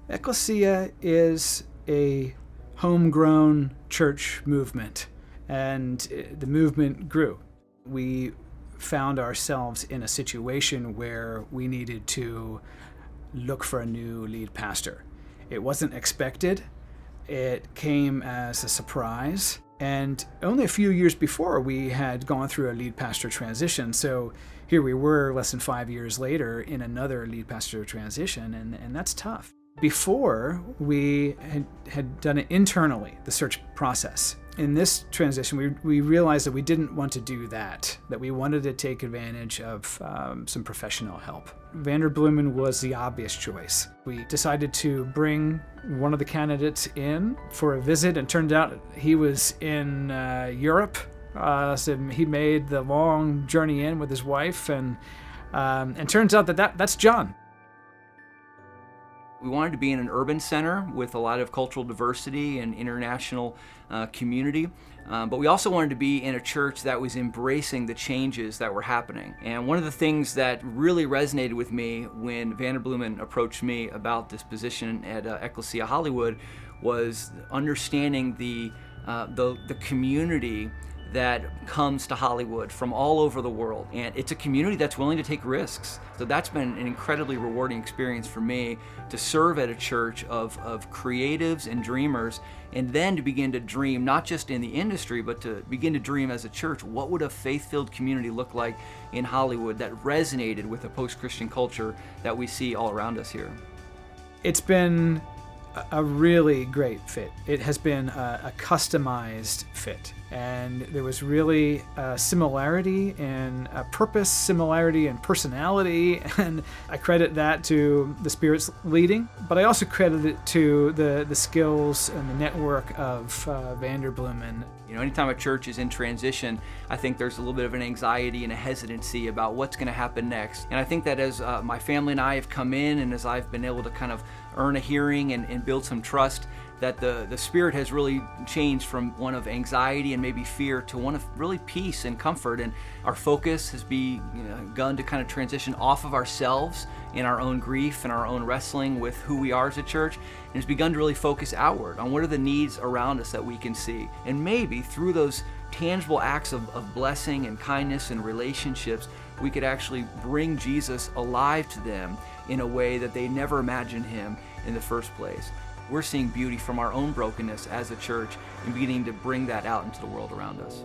Ecclesia is a homegrown church movement, and the movement grew. We found ourselves in a situation where we needed to look for a new lead pastor. It wasn't expected. It came as a surprise. And only a few years before, we had gone through a lead pastor transition. So here we were, less than 5 years later, in another lead pastor transition, and that's tough. Before, we had done it internally, the search process. In this transition, we realized that we didn't want to do that we wanted to take advantage of some professional help. Vanderbloemen was the obvious choice. We decided to bring one of the candidates in for a visit, and turned out he was in Europe. So he made the long journey in with his wife, and turns out that's Jon. We wanted to be in an urban center with a lot of cultural diversity and international community, but we also wanted to be in a church that was embracing the changes that were happening. And one of the things that really resonated with me when Vanderbloemen approached me about this position at Ecclesia Hollywood was understanding the community that comes to Hollywood from all over the world. And it's a community that's willing to take risks. So that's been an incredibly rewarding experience for me to serve at a church of creatives and dreamers, and then to begin to dream, not just in the industry, but to begin to dream as a church. What would a faith-filled community look like in Hollywood that resonated with the post-Christian culture that we see all around us here? It's been a really great fit. It has been a customized fit, and there was really a similarity in purpose, similarity in personality, and I credit that to the Spirit's leading, but I also credit it to the skills and the network of Vanderbloemen. You know, anytime a church is in transition, I think there's a little bit of an anxiety and a hesitancy about what's going to happen next. And I think that as my family and I have come in, and as I've been able to kind of earn a hearing and build some trust, that the Spirit has really changed from one of anxiety and maybe fear to one of really peace and comfort. And our focus has begun to kind of transition off of ourselves in our own grief and our own wrestling with who we are as a church, and has begun to really focus outward on what are the needs around us that we can see. And maybe through those tangible acts of blessing and kindness and relationships, we could actually bring Jesus alive to them in a way that they never imagined him in the first place. We're seeing beauty from our own brokenness as a church and beginning to bring that out into the world around us.